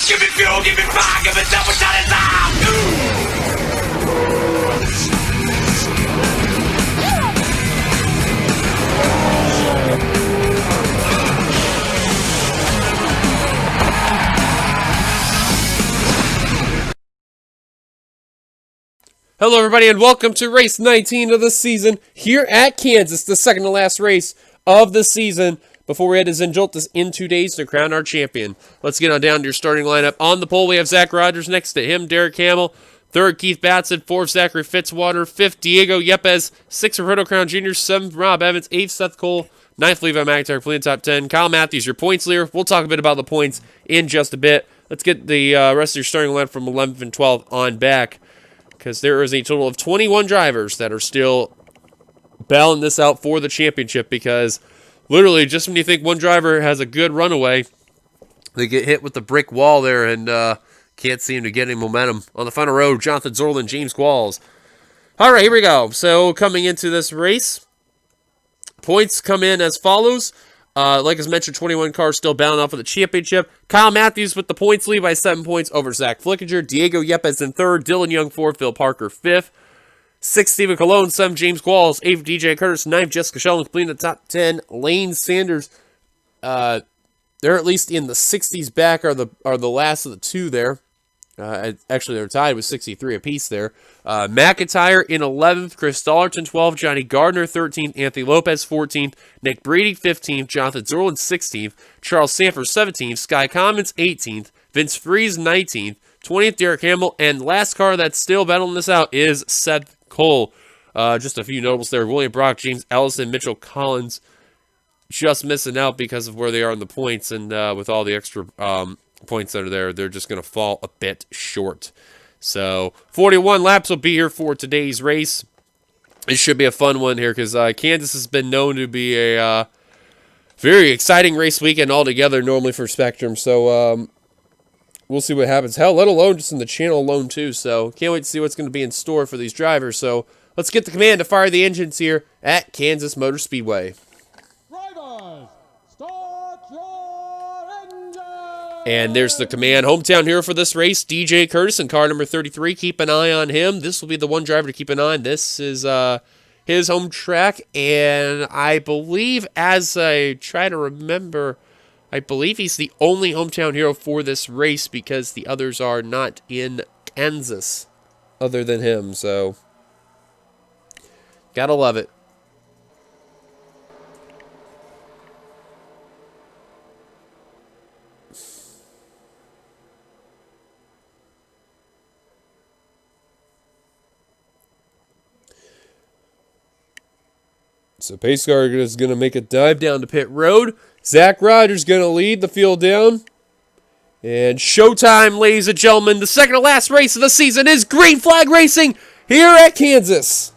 Give me fuel, give me fire, give me double shot and time. Hello everybody and welcome to race 19 of the season here at Kansas, the second to last race of the season before we head to Zinjoltas in 2 days to crown our champion. Let's get on down to your starting lineup. On the pole we have Zach Rogers, next to him Derek Hamill, third Keith Batson, fourth Zachary Fitzwater, fifth Diego Yepes, sixth Roberto Crown Jr., seventh Rob Evans, eighth Seth Cole, ninth Levi McIntyre, completing top 10. Kyle Matthews, your points leader. We'll talk a bit about the points in just a bit. Let's get the rest of your starting lineup from 11th and 12th on back, because there is a total of 21 drivers that are still battling this out for the championship, because literally just when you think one driver has a good runaway, they get hit with the brick wall there and can't seem to get any momentum. On the final row, Jonathan Zorlin, James Qualls. All right, here we go. So coming into this race, points come in as follows. Like as mentioned, 21 cars still bound off of the championship. Kyle Matthews with the points lead by 7 points over Zach Flickinger. Diego Yepes in third. Dylan Young fourth. Phil Parker fifth. Sixth, Stephen Colon. Seventh, James Qualls. Eighth, DJ Curtis. Ninth, Jessica Sheldon completing the top 10. Lane Sanders, they're at least in the 60s back, are the last of the two there. Actually, they're tied with 63 apiece there. McIntyre in 11th, Chris Dollerton 12th, Johnny Gardner 13th, Anthony Lopez 14th, Nick Brady 15th, Jonathan Zorlin 16th, Charles Sanford 17th, Sky Commons 18th, Vince Freeze 19th, 20th Derek Hamill, and last car that's still battling this out is Seth Cole. Just a few notables there: William Brock, James Ellison, Mitchell Collins, just missing out because of where they are in the points, and with all the extra points that are there, they're just going to fall a bit short. So 41 laps will be here for today's race. It should be a fun one here, because Kansas has been known to be a very exciting race weekend altogether normally for Spectrum. So we'll see what happens. Hell, let alone just in the channel alone too. So can't wait to see what's going to be in store for these drivers. So let's get the command to fire the engines here at Kansas Motor Speedway. Drivers, start your engine! And there's the command. Hometown hero for this race, DJ Curtis in car number 33. Keep an eye on him. This will be the one driver to keep an eye on. This is his home track, and I believe, as I try to remember, I believe he's the only hometown hero for this race, because the others are not in Kansas other than him. So gotta love it. So pace car is going to make a dive down to pit road. Zach Rogers going to lead the field down. And showtime, ladies and gentlemen. The second to last race of the season is Green Flag Racing here at Kansas.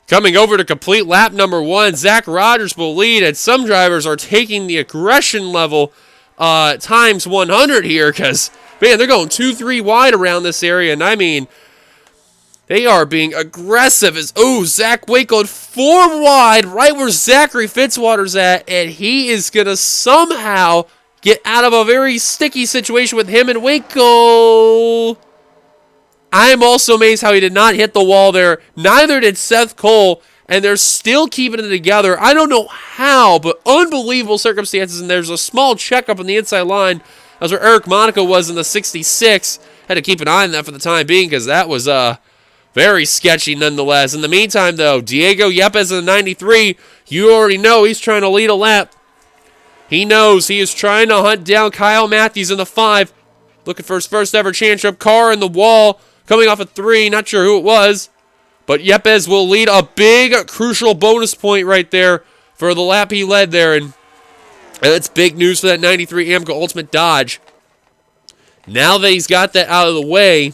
Coming over to complete lap number one, Zach Rogers will lead, and some drivers are taking the aggression level times 100 here, because, man, they're going 2-3 wide around this area, and I mean, they are being aggressive. Zach Wakeload 4 wide, right where Zachary Fitzwater's at, and he is going to somehow get out of a very sticky situation with him and Wakeload. I am also amazed how he did not hit the wall there. Neither did Seth Cole, and they're still keeping it together. I don't know how, but unbelievable circumstances, and there's a small checkup on the inside line. That's where Eric Monaco was in the 66. Had to keep an eye on that for the time being, because that was very sketchy nonetheless. In the meantime, though, Diego Yepes in the 93, you already know he's trying to lead a lap. He knows he is trying to hunt down Kyle Matthews in the 5. Looking for his first ever championship. Car in the wall. Coming off a 3, not sure who it was. But Yepes will lead a big, crucial bonus point right there for the lap he led there. And that's big news for that 93 AMCO Ultimate Dodge. Now that he's got that out of the way,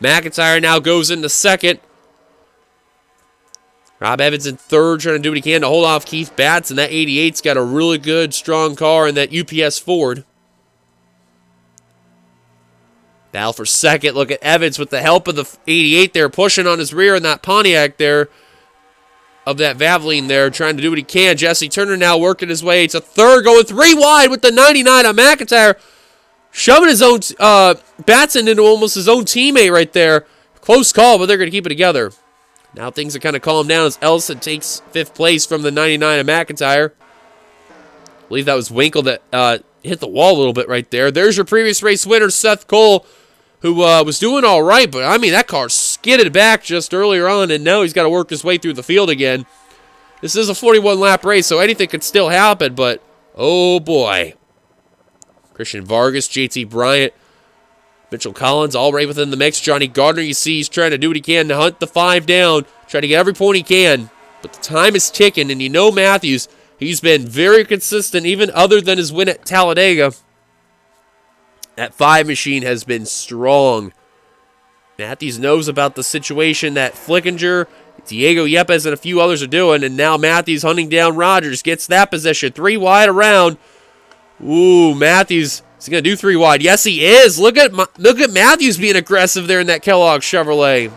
McIntyre now goes into second. Rob Evans in third, trying to do what he can to hold off Keith Batts, and that 88's got a really good, strong car in that UPS Ford. Battle for second. Look at Evans with the help of the 88 there, pushing on his rear in that Pontiac there, of that Valvoline there, trying to do what he can. Jesse Turner now working his way to third, going 3 wide with the 99 on McIntyre, shoving his own, Batson into almost his own teammate right there. Close call, but they're going to keep it together. Now things are kind of calmed down as Ellison takes 5th place from the 99 of McIntyre. I believe that was Winkle that hit the wall a little bit right there. There's your previous race winner, Seth Cole, who was doing all right, but I mean, that car skidded back just earlier on, and now he's got to work his way through the field again. This is a 41-lap race, so anything could still happen, but oh boy. Christian Vargas, JT Bryant, Mitchell Collins, all right within the mix. Johnny Gardner, you see, he's trying to do what he can to hunt the 5 down, try to get every point he can. But the time is ticking, and you know Matthews, he's been very consistent, even other than his win at Talladega. That 5 machine has been strong. Matthews knows about the situation that Flickinger, Diego Yepes, and a few others are doing, and now Matthews hunting down Rogers, gets that position. 3 wide around. Ooh, Matthews... Is he going to do 3 wide? Yes, he is. Look at Matthews being aggressive there in that Kellogg Chevrolet.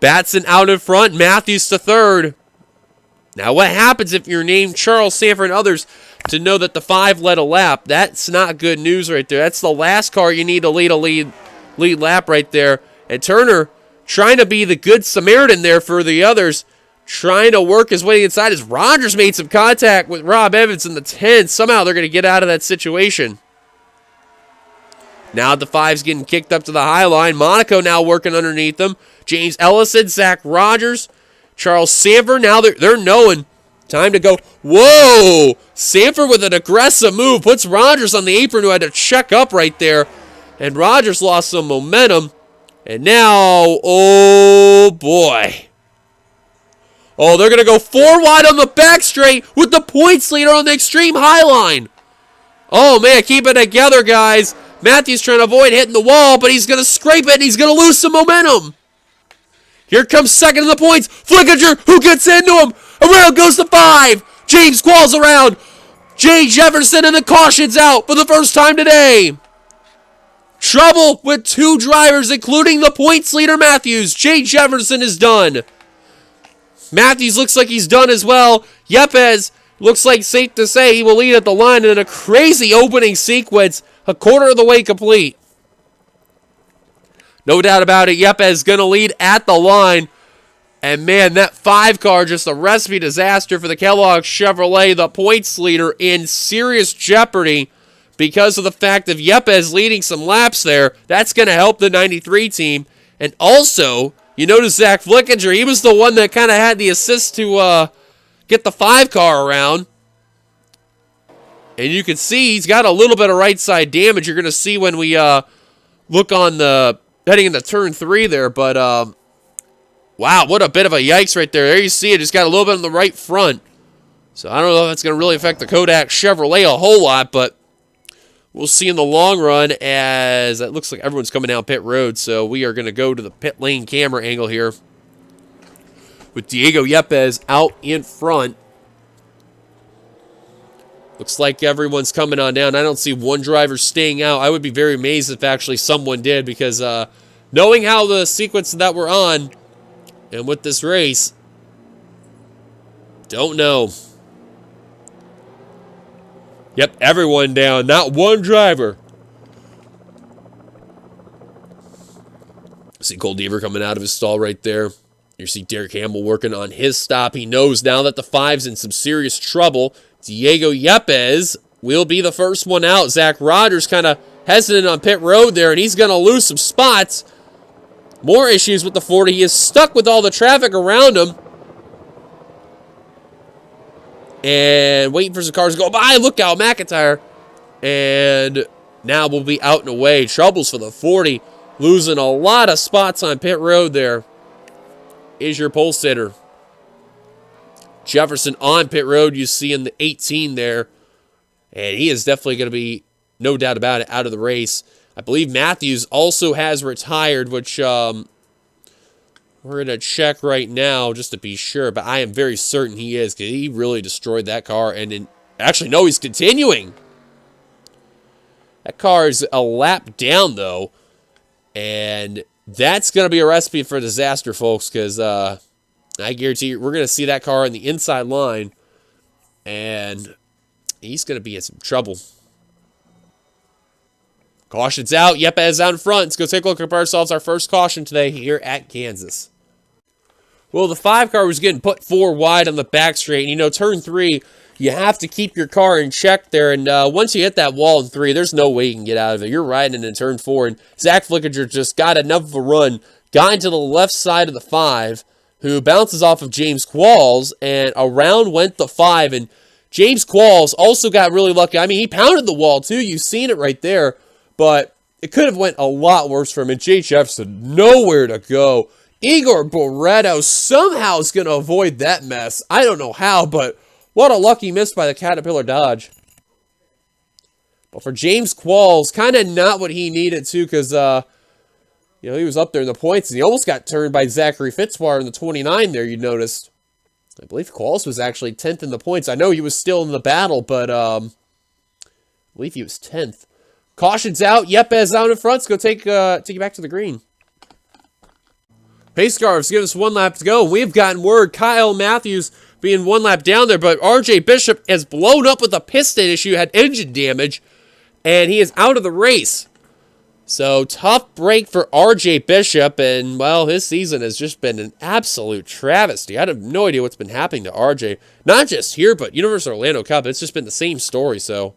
Batson out in front. Matthews to third. Now, what happens if you're named Charles Sanford and others to know that the 5 led a lap? That's not good news right there. That's the last car you need to lead a lead lap right there. And Turner trying to be the good Samaritan there for the others, trying to work his way inside as Rogers made some contact with Rob Evans in the 10. Somehow they're going to get out of that situation. Now the 5's getting kicked up to the high line. Monaco now working underneath them. James Ellison, Zach Rogers, Charles Sanford. Now they're knowing. Time to go. Whoa! Sanford with an aggressive move puts Rogers on the apron, who had to check up right there. And Rogers lost some momentum. And now, oh boy. Oh, they're going to go 4 wide on the back straight with the points leader on the extreme high line. Oh, man, keep it together, guys. Matthews trying to avoid hitting the wall, but he's going to scrape it, and he's going to lose some momentum. Here comes second in the points. Flickinger, who gets into him. Around goes the 5. James Qualls around. Jay Jefferson, and the caution's out for the first time today. Trouble with 2 drivers, including the points leader, Matthews. Jay Jefferson is done. Matthews looks like he's done as well. Yepes looks like safe to say he will lead at the line in a crazy opening sequence, a quarter of the way complete. No doubt about it, Yepes going to lead at the line. And man, that 5 car, just a recipe disaster for the Kellogg Chevrolet, the points leader, in serious jeopardy because of the fact of Yepes leading some laps there. That's going to help the 93 team. And also, you notice Zach Flickinger, he was the one that kind of had the assist to get the 5 car around. And you can see he's got a little bit of right side damage. You're going to see when we look on the heading into turn 3 there. But, wow, what a bit of a yikes right there. There you see it. He's got a little bit on the right front. So I don't know if that's going to really affect the Kodak Chevrolet a whole lot, but we'll see in the long run, as it looks like everyone's coming down pit road. So we are going to go to the pit lane camera angle here with Diego Yepes out in front. Looks like everyone's coming on down. I don't see one driver staying out. I would be very amazed if actually someone did, because knowing how the sequence that we're on and with this race, don't know. Yep, everyone down. Not one driver. See Cole Deaver coming out of his stall right there. You see Derek Campbell working on his stop. He knows now that the 5's in some serious trouble. Diego Yepes will be the first one out. Zach Rogers kind of hesitant on pit road there, and he's going to lose some spots. More issues with the 40. He is stuck with all the traffic around him. And waiting for some cars to go by. Look out, McIntyre. And now we'll be out and away. Troubles for the 40. Losing a lot of spots on pit road there. Is your pole sitter. Jefferson on pit road, you see in the 18 there. And he is definitely going to be, no doubt about it, out of the race. I believe Matthews also has retired, which we're going to check right now just to be sure, but I am very certain he is because he really destroyed that car. And actually, no, he's continuing. That car is a lap down, though, and that's going to be a recipe for disaster, folks, because I guarantee you we're going to see that car in the inside line, and he's going to be in some trouble. Caution's out. Yepes out in front. Let's go take a look at ourselves our first caution today here at Kansas. Well, the 5 car was getting put 4 wide on the back straight. And, you know, turn 3, you have to keep your car in check there. And once you hit that wall in 3, there's no way you can get out of it. You're riding in turn 4. And Zach Flickinger just got enough of a run, got into the left side of the 5, who bounces off of James Qualls, and around went the 5. And James Qualls also got really lucky. I mean, he pounded the wall, too. You've seen it right there. But it could have went a lot worse for him. And Jay Jefferson, nowhere to go. Igor Barreto somehow is going to avoid that mess. I don't know how, but what a lucky miss by the Caterpillar Dodge. But for James Qualls, kind of not what he needed to, because, you know, he was up there in the points, and he almost got turned by Zachary Fitzwater in the 29 there, you noticed. I believe Qualls was actually 10th in the points. I know he was still in the battle, but I believe he was 10th. Caution's out. Yepes out in front. Let's go take you back to the green. Pace cars give us 1 lap to go. We've gotten word Kyle Matthews being 1 lap down there, but RJ Bishop has blown up with a piston issue, had engine damage, and he is out of the race. So tough break for RJ Bishop, and well, his season has just been an absolute travesty. I have no idea what's been happening to RJ. Not just here, but Universal Orlando Cup. It's just been the same story, so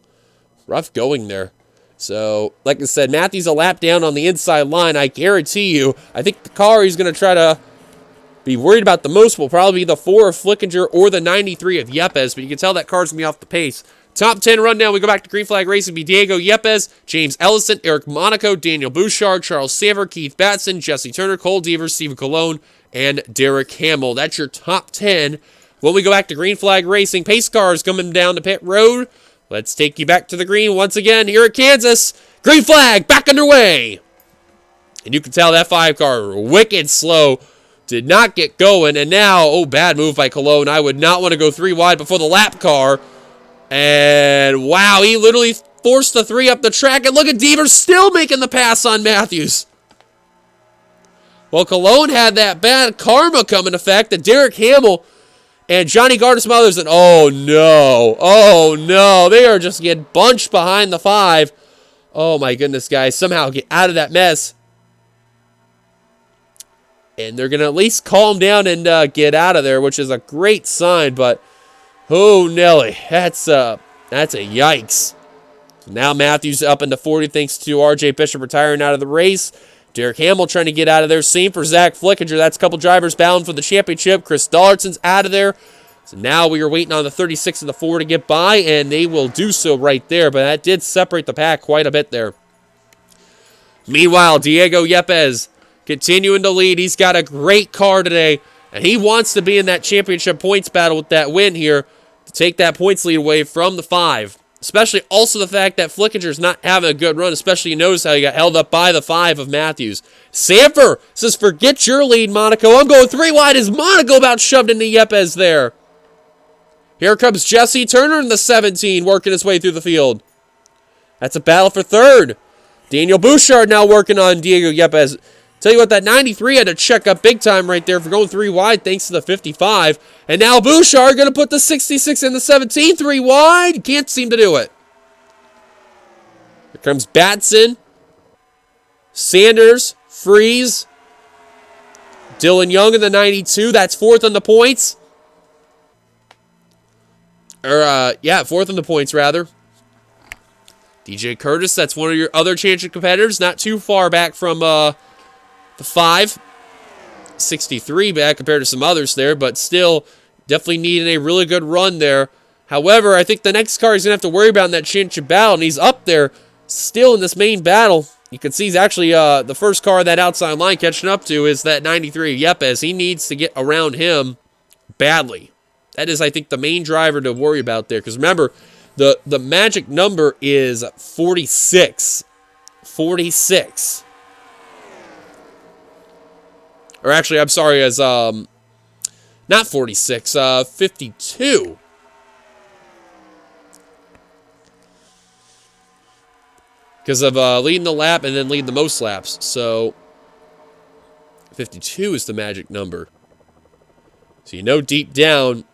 rough going there. So, like I said, Matthews a lap down on the inside line. I guarantee you, I think the car he's going to try to be worried about the most will probably be the 4 of Flickinger or the 93 of Yepes, but you can tell that car's going to be off the pace. Top 10 rundown, we go back to Green Flag Racing, be Diego Yepes, James Ellison, Eric Monaco, Daniel Bouchard, Charles Saver, Keith Batson, Jesse Turner, Cole Devers, Steven Colon, and Derek Hamill. That's your top 10. When we go back to Green Flag Racing, pace cars coming down to pit road. Let's take you back to the green once again here at Kansas. Green flag back underway. And you can tell that 5 car wicked slow. Did not get going. And now, oh, bad move by Cologne. I would not want to go 3 wide before the lap car. And wow, he literally forced the 3 up the track. And look at Devers still making the pass on Matthews. Well, Cologne had that bad karma come in effect that Derek Hamill and Johnny Gardner Smothers, and oh no, they are just getting bunched behind the 5. Oh my goodness, guys, somehow get out of that mess. And they're going to at least calm down and get out of there, which is a great sign, but oh Nelly, that's a yikes. So now Matthews up into 40 thanks to RJ Bishop retiring out of the race. Derek Hamill trying to get out of there. Same for Zach Flickinger. That's a couple drivers bound for the championship. Chris Dollardson's out of there. So now we are waiting on the 36 and the 4 to get by, and they will do so right there. But that did separate the pack quite a bit there. Meanwhile, Diego Yepes continuing to lead. He's got a great car today, and he wants to be in that championship points battle with that win here to take that points lead away from the 5. Especially also the fact that Flickinger's not having a good run, especially you notice how he got held up by the 5 of Matthews. Sanford says, forget your lead, Monaco. I'm going 3 wide as Monaco about shoved into Yepes there. Here comes Jesse Turner in the 17, working his way through the field. That's a battle for 3rd. Daniel Bouchard now working on Diego Yepes. Tell you what, that 93 had to check up big time right there for going 3 wide thanks to the 55. And now Bouchard going to put the 66 and the 17 3 wide. Can't seem to do it. Here comes Batson. Sanders. Freeze. Dylan Young in the 92. That's 4th on the points. Yeah, 4th on the points, rather. DJ Curtis, that's one of your other championship competitors. Not too far back from the 5. 63 back compared to some others there, but still definitely needing a really good run there. However, I think the next car he's going to have to worry about in that championship battle, and he's up there still in this main battle. You can see he's actually the first car that outside line catching up to is that 93 Yepes. He needs to get around him badly. That is, I think, the main driver to worry about there. Because remember, the magic number is 46. 46. Or actually, I'm sorry, as not 46, 52. Because of leading the lap and then leading the most laps. So 52 is the magic number. So you know deep down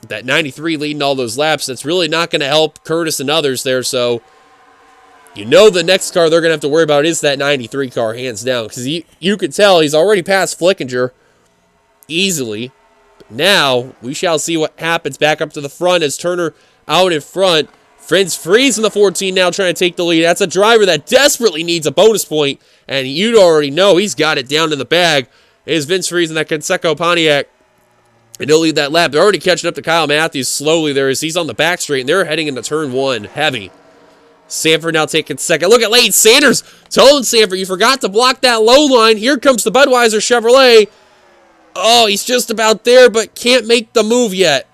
that 93 leading all those laps, that's really not going to help Curtis and others there. So you know the next car they're going to have to worry about is that 93 car, hands down. Because you could tell he's already passed Flickinger easily. But now we shall see what happens back up to the front as Turner out in front. Vince Freeze in the 14 now trying to take the lead. That's a driver that desperately needs a bonus point, and you'd already know he's got it down in the bag. Is Vince Freeze in that Conseco Pontiac, and he'll lead that lap. They're already catching up to Kyle Matthews slowly there as he's on the back straight, and they're heading into turn 1 heavy. Sanford now taking second. Look at Lane Sanders. Telling Sanford, you forgot to block that low line. Here comes the Budweiser Chevrolet. Oh, he's just about there, but can't make the move yet.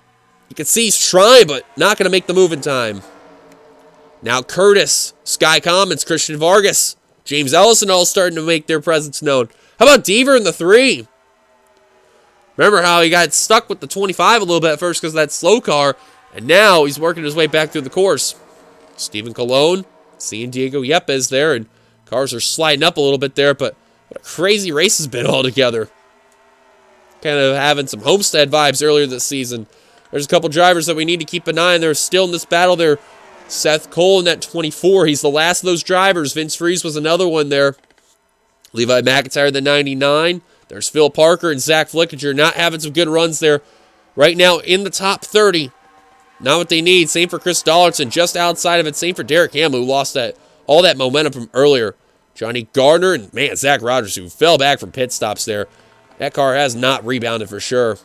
You can see he's trying, but not going to make the move in time. Now Curtis, Sky Commons, Christian Vargas, James Ellison all starting to make their presence known. How about Deaver in the 3? Remember how he got stuck with the 25 a little bit at first because of that slow car, and now he's working his way back through the course. Stephen Colon, seeing Diego Yepes there, and cars are sliding up a little bit there, but what a crazy race has been altogether. Kind of having some Homestead vibes earlier this season. There's a couple drivers that we need to keep an eye on. They're still in this battle there. Seth Cole in that 24. He's the last of those drivers. Vince Freeze was another one there. Levi McIntyre, the 99. There's Phil Parker and Zach Flickinger not having some good runs there. Right now in the top 30. Not what they need. Same for Chris Dollarson, just outside of it. Same for Derek Hamill, who lost all that momentum from earlier. Johnny Gardner and, man, Zach Rogers, who fell back from pit stops there. That car has not rebounded for sure.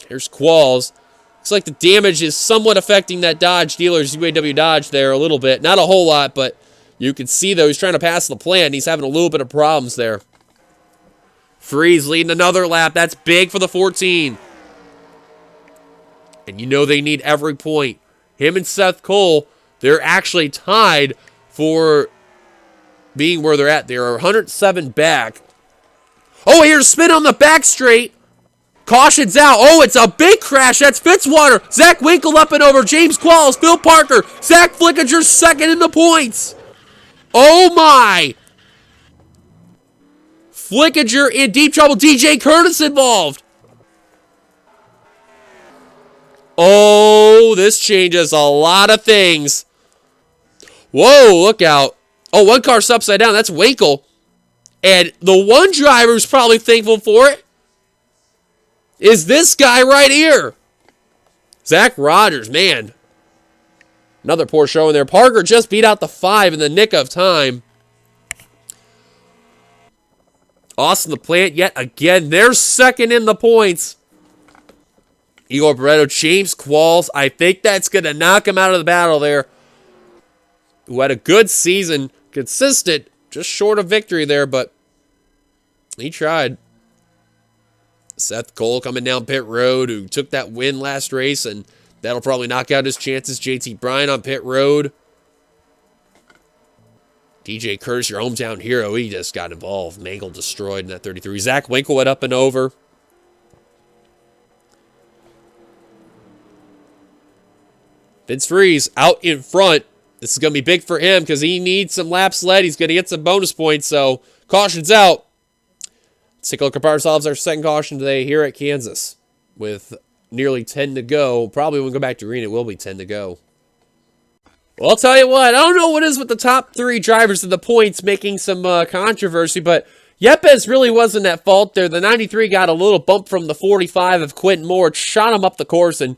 Here's Qualls. Looks like the damage is somewhat affecting that Dodge dealer's UAW Dodge there a little bit. Not a whole lot, but you can see, though, he's trying to pass the plant. He's having a little bit of problems there. Freeze leading another lap. That's big for the 14. And you know they need every point. Him and Seth Cole, they're actually tied for being where they're at. They're 107 back. Oh, here's spin on the back straight. Caution's out. Oh, it's a big crash. That's Fitzwater. Zach Winkle up and over. James Qualls, Phil Parker. Zach Flickinger second in the points. Oh, my. Flickinger in deep trouble. DJ Curtis involved. Oh, this changes a lot of things. Whoa, look out. Oh, one car's upside down. That's Winkle. And the one driver's probably thankful for it is this guy right here. Zach Rogers, man. Another poor showing there. Parker just beat out the 5 in the nick of time. Austin the Plant yet again. They're second in the points. Igor Barreto, James Qualls. I think that's going to knock him out of the battle there. Who had a good season. Consistent. Just short of victory there, but he tried. Seth Cole coming down pit road, who took that win last race, and that'll probably knock out his chances. JT Bryan on pit road. DJ Curtis, your hometown hero, he just got involved. Mangle destroyed in that 33. Zach Winkle went up and over. Vince Freeze out in front. This is going to be big for him because he needs some laps led. He's going to get some bonus points, so caution's out. Let's take a look at ourselves. Our second caution today here at Kansas with nearly 10 to go. Probably when we go back to green, it will be 10 to go. Well, I'll tell you what. I don't know what is with the top 3 drivers in the points making some controversy, but Yepes really wasn't at fault there. The 93 got a little bump from the 45 of Quentin Moore. Shot him up the course, and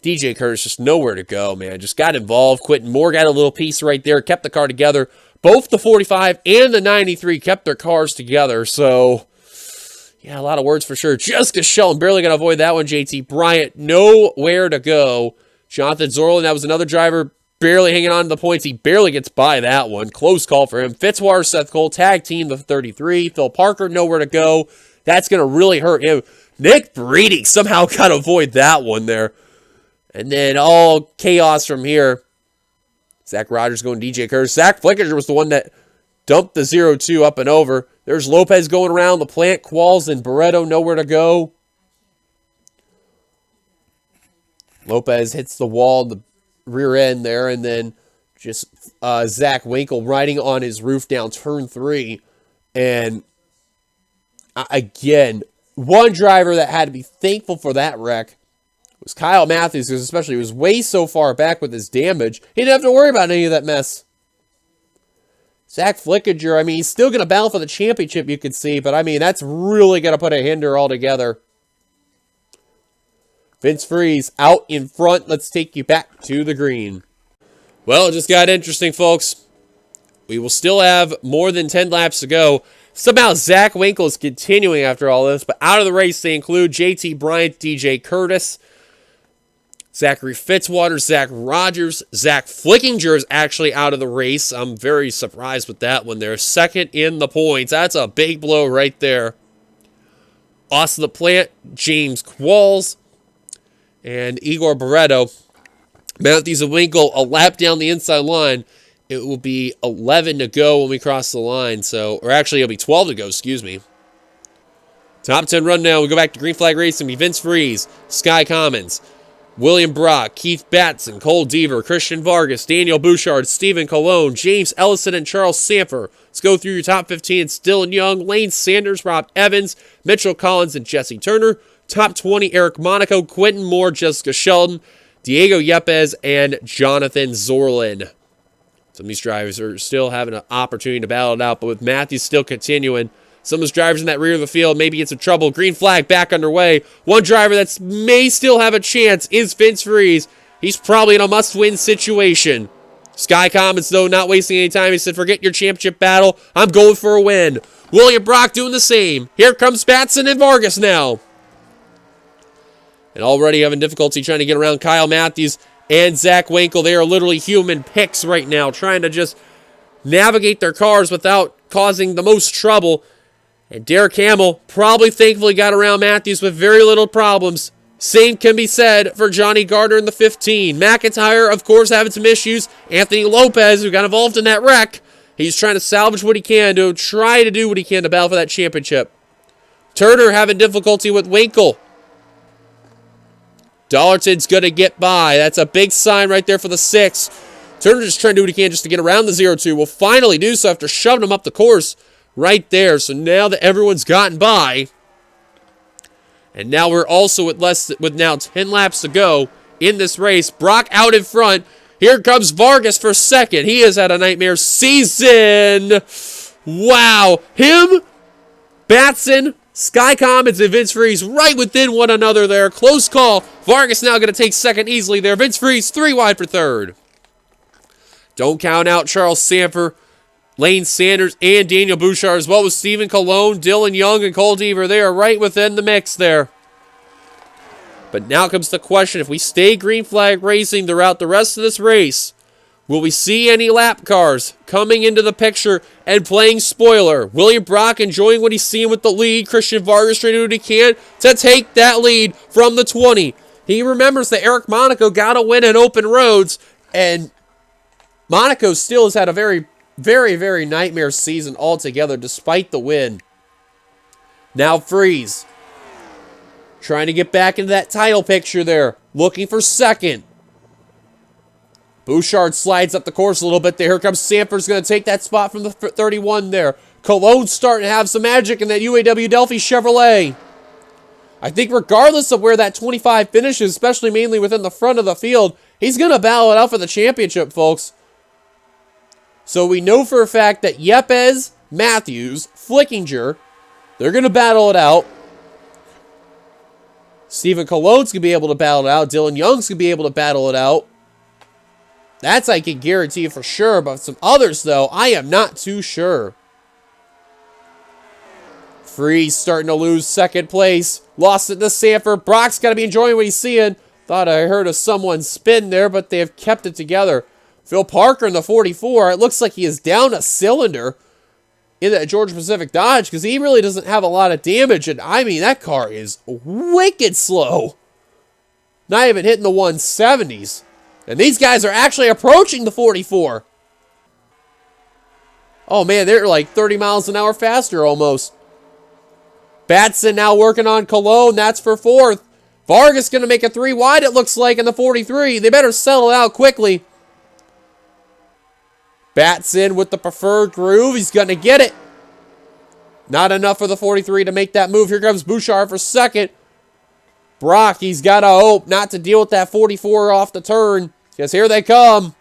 DJ Curtis just nowhere to go, man. Just got involved. Quentin Moore got a little piece right there. Kept the car together. Both the 45 and the 93 kept their cars together, so yeah, a lot of words for sure. Jessica Shelton barely going to avoid that one. JT Bryant, nowhere to go. Jonathan Zorlin, that was another driver barely hanging on to the points. He barely gets by that one. Close call for him. Fitzwater, Seth Cole, tag team the 33. Phil Parker, nowhere to go. That's going to really hurt him. Nick Breeding somehow got to avoid that one there. And then all chaos from here. Zach Rogers going DJ Curtis. Zach Flickinger was the one that dumped the 0-2 up and over. There's Lopez going around. LaPlante, Qualls, and Barreto nowhere to go. Lopez hits the wall, the rear end there, and then just Zach Winkle riding on his roof down turn 3. And again, one driver that had to be thankful for that wreck was Kyle Matthews, because especially he was way so far back with his damage, he didn't have to worry about any of that mess. Zach Flickinger, I mean, he's still going to battle for the championship, you could see, but I mean, that's really going to put a hinder altogether. Vince Freeze out in front. Let's take you back to the green. Well, it just got interesting, folks. We will still have more than 10 laps to go. Somehow Zach Winkle is continuing after all this, but out of the race they include JT Bryant, DJ Curtis, Zachary Fitzwater, Zach Rogers. Zach Flickinger is actually out of the race. I'm very surprised with that one. They're second in the points. That's a big blow right there. Austin LaPlante, James Qualls, and Igor Barreto. Matthews and Winkle a lap down the inside line. It will be 11 to go when we cross the line. Or actually, it'll be 12 to go, excuse me. Top 10 rundown. We go back to Green Flag Racing. Be Vince Freeze, Sky Commons, William Brock, Keith Batson, Cole Deaver, Christian Vargas, Daniel Bouchard, Stephen Colon, James Ellison, and Charles Sanford. Let's go through your top 15. It's Dylan Young, Lane Sanders, Rob Evans, Mitchell Collins, and Jesse Turner. Top 20, Eric Monaco, Quentin Moore, Jessica Sheldon, Diego Yepes, and Jonathan Zorlin. Some of these drivers are still having an opportunity to battle it out, but with Matthews still continuing, some of those drivers in that rear of the field may get some trouble. Green flag back underway. One driver that may still have a chance is Vince Freeze. He's probably in a must-win situation. Sky Commons, though, not wasting any time. He said, forget your championship battle. I'm going for a win. William Brock doing the same. Here comes Batson and Vargas now. And already having difficulty trying to get around Kyle Matthews and Zach Winkle. They are literally human picks right now, trying to just navigate their cars without causing the most trouble. And Derek Hamill probably thankfully got around Matthews with very little problems. Same can be said for Johnny Gardner in the 15. McIntyre, of course, having some issues. Anthony Lopez, who got involved in that wreck, he's trying to salvage what he can to try to do what he can to battle for that championship. Turner having difficulty with Winkle. Dollarton's going to get by. That's a big sign right there for the 6. Turner just trying to do what he can just to get around the 0-2. Will finally do so after shoving him up the course right there. So now that everyone's gotten by, and now we're also with now 10 laps to go in this race. Brock out in front. Here comes Vargas for second. He has had a nightmare season. Wow. Him, Batson, Sky Commons, and Vince Freeze right within one another there. Close call. Vargas now going to take second easily there. Vince Freeze 3 wide for third. Don't count out Charles Sanford, Lane Sanders, and Daniel Bouchard, as well as Stephen Colon, Dylan Young, and Cole Deaver. They are right within the mix there. But now comes the question, if we stay green flag racing throughout the rest of this race, will we see any lap cars coming into the picture and playing spoiler? William Brock enjoying what he's seeing with the lead. Christian Vargas trying to do what he can to take that lead from the 20. He remembers that Eric Monaco got a win at open roads, and Monaco still has had a very, very nightmare season altogether despite the win. Now Freeze trying to get back into that title picture there, looking for second. Bouchard slides up the course a little bit there. Here comes Sanford's going to take that spot from the 31 there. Cologne's starting to have some magic in that UAW Delphi Chevrolet. I think regardless of where that 25 finishes, especially mainly within the front of the field, he's going to battle it out for the championship, folks. So we know for a fact that Yepes, Matthews, Flickinger, they're going to battle it out. Stephen Cologne's going to be able to battle it out. Dylan Young's going to be able to battle it out. That's I can guarantee for sure. But some others, though, I am not too sure. Freeze starting to lose second place. Lost it to Sanford. Brock's got to be enjoying what he's seeing. Thought I heard of someone spin there, but they have kept it together. Phil Parker in the 44. It looks like he is down a cylinder in that Georgia Pacific Dodge because he really doesn't have a lot of damage. And I mean, that car is wicked slow. Not even hitting the 170s. And these guys are actually approaching the 44. Oh, man, they're like 30 miles an hour faster almost. Batson now working on Cologne. That's for 4th. Vargas going to make a 3 wide, it looks like, in the 43. They better settle it out quickly. Batson with the preferred groove. He's going to get it. Not enough for the 43 to make that move. Here comes Bouchard for 2nd. Brock, he's got to hope not to deal with that 44 off the turn. Because here they come.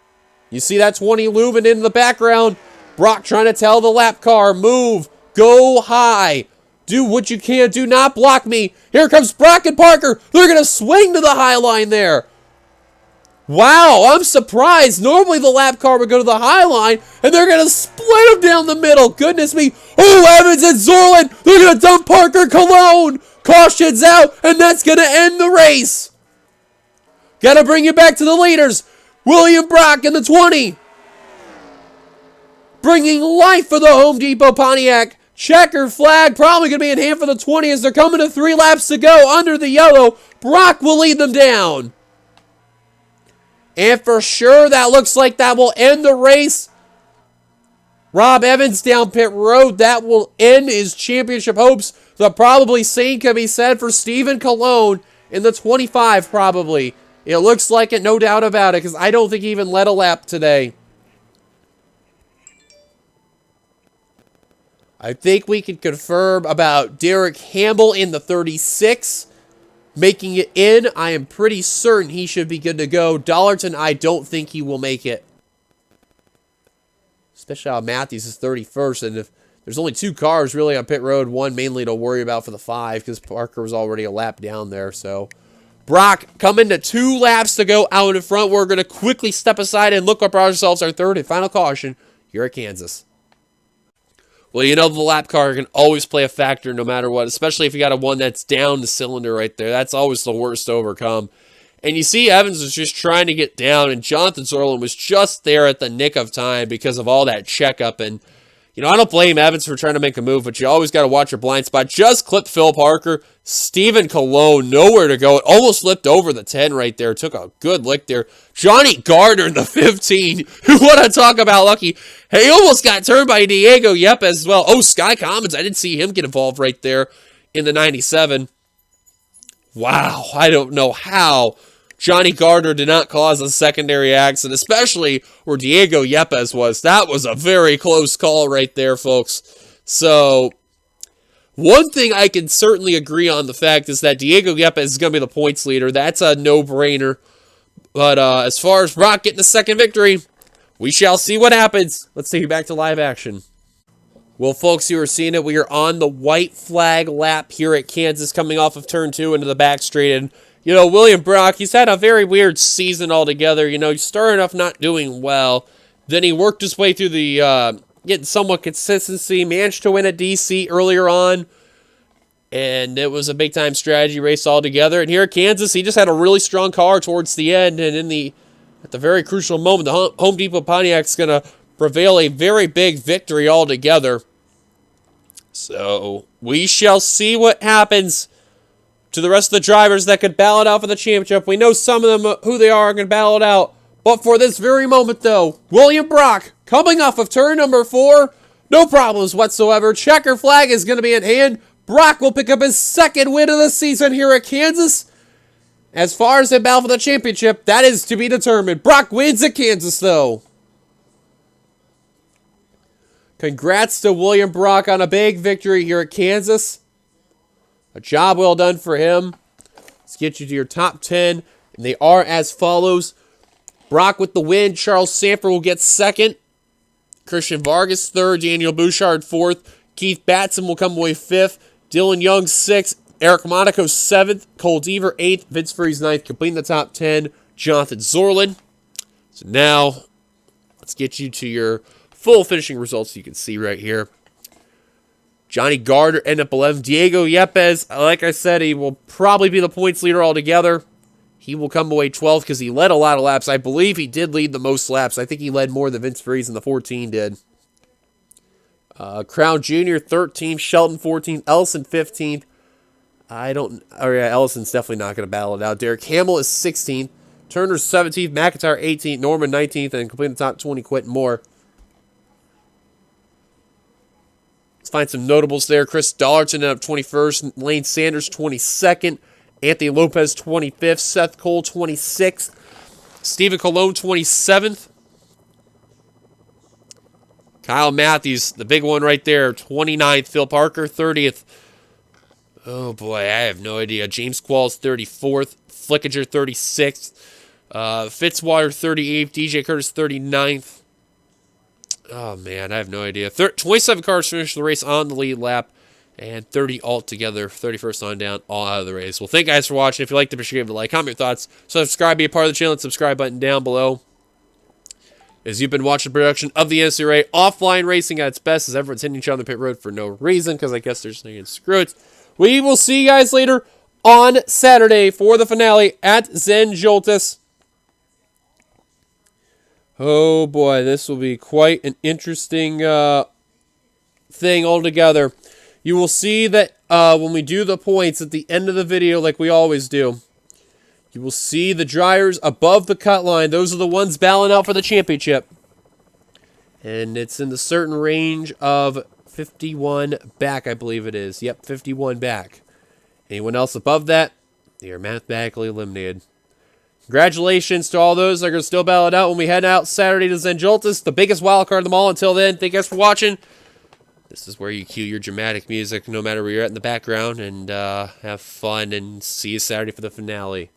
You see that 20 looming in the background. Brock trying to tell the lap car, move, go high. Do what you can. Do not block me. Here comes Brock and Parker. They're going to swing to the high line there. Wow, I'm surprised. Normally the lap car would go to the high line, and they're going to split them down the middle. Goodness me. Oh, Evans and Zorlin. They're going to dump Parker. Cologne. Caution's out, and that's going to end the race. Got to bring you back to the leaders. William Brock in the 20. Bringing life for the Home Depot Pontiac. Checker flag probably going to be in hand for the 20 as they're coming to 3 laps to go under the yellow. Brock will lead them down. And for sure, that looks like that will end the race. Rob Evans down pit road. That will end his championship hopes. The probably same can be said for Stephen Cologne in the 25 probably. It looks like it, no doubt about it, because I don't think he even led a lap today. I think we can confirm about Derek Hamble in the 36. Making it in, I am pretty certain he should be good to go. Dollarton, I don't think he will make it. Especially how Matthews is 31st. And if there's only 2 cars really on pit road, one mainly to worry about for the 5 because Parker was already a lap down there. So Brock coming to 2 laps to go out in front. We're going to quickly step aside and look up ourselves our 3rd and final caution here at Kansas. Well, you know the lap car can always play a factor no matter what, especially if you got a one that's down the cylinder right there. That's always the worst to overcome. And you see Evans was just trying to get down, and Jonathan Zorlin was just there at the nick of time because of all that checkup. And, you know, I don't blame Evans for trying to make a move, but you always got to watch your blind spot. Just clipped Phil Parker. Stephen Cologne, nowhere to go. It almost flipped over the 10 right there. Took a good lick there. Johnny Gardner in the 15. Who want to talk about lucky? He almost got turned by Diego Yepes as well. Oh, Sky Commons. I didn't see him get involved right there in the 97. Wow. I don't know how Johnny Gardner did not cause a secondary accident, especially where Diego Yepes was. That was a very close call right there, folks. So one thing I can certainly agree on the fact is that Diego Yepes is going to be the points leader. That's a no-brainer. But as far as Brock getting the second victory, we shall see what happens. Let's take you back to live action. Well, folks, you are seeing it. We are on the white flag lap here at Kansas, coming off of turn 2 into the back straight. And, you know, William Brock, he's had a very weird season altogether. You know, he started off not doing well. Then he worked his way through the getting somewhat consistency, managed to win at DC earlier on. And it was a big-time strategy race altogether. And here at Kansas, he just had a really strong car towards the end. And at the very crucial moment, the Home Depot Pontiac's going to prevail a very big victory altogether. So we shall see what happens to the rest of the drivers that could battle it out for the championship. We know some of them, who they are going to battle it out. But for this very moment, though, William Brock, coming off of turn number 4, no problems whatsoever. Checker flag is going to be in hand. Brock will pick up his 2nd win of the season here at Kansas. As far as the battle for the championship, that is to be determined. Brock wins at Kansas, though. Congrats to William Brock on a big victory here at Kansas. A job well done for him. Let's get you to your top 10. And they are as follows. Brock with the win. Charles Sanford will get 2nd. Christian Vargas 3rd. Daniel Bouchard 4th. Keith Batson will come away 5th. Dylan Young 6th. Eric Monaco 7th. Cole Deaver 8th. Vince Freeze 9th. Completing the top 10. Jonathan Zorlin. So now, let's get you to your full finishing results you can see right here. Johnny Gardner ended up 11th. Diego Yepes, like I said, he will probably be the points leader altogether. He will come away 12th because he led a lot of laps. I believe he did lead the most laps. I think he led more than Vince Freeze in the 14 did. Crown Jr. 13th. Shelton 14th. Ellison 15th. Ellison's definitely not going to battle it out. Derek Hamill is 16th. Turner's 17th, McIntyre 18th, Norman 19th, and completing the top 20, Quentin Moore. Let's find some notables there. Chris Dollarton ended up 21st, Lane Sanders 22nd, Anthony Lopez 25th, Seth Cole 26th, Stephen Colon 27th. Kyle Matthews, the big one right there, 29th. Phil Parker, 30th. Oh, boy, I have no idea. James Qualls, 34th. Flickinger, 36th. Fitzwater, 38th. DJ Curtis, 39th. Oh, man, I have no idea. 27 cars finished the race on the lead lap, and 30 altogether. 31st on down, all out of the race. Well, thank you guys for watching. If you liked the video, give it a like, comment your thoughts, subscribe, be a part of the channel, and subscribe button down below. As you've been watching the production of the NNSCRA offline racing at its best, as everyone's hitting each other on the pit road for no reason, because I guess there's nothing to screw it. We will see you guys later on Saturday for the finale at Zenjoltis. Oh boy, this will be quite an interesting thing altogether. You will see that when we do the points at the end of the video, like we always do, you will see the dryers above the cut line. Those are the ones battling out for the championship. And it's in the certain range of 51 back, I believe it is. Yep, 51 back. Anyone else above that, they are mathematically eliminated. Congratulations to all those that are going to still battle it out when we head out Saturday to Zenjoltis, the biggest wild card of them all. Until then, thank you guys for watching. This is where you cue your dramatic music, no matter where you're at in the background, and have fun, and see you Saturday for the finale.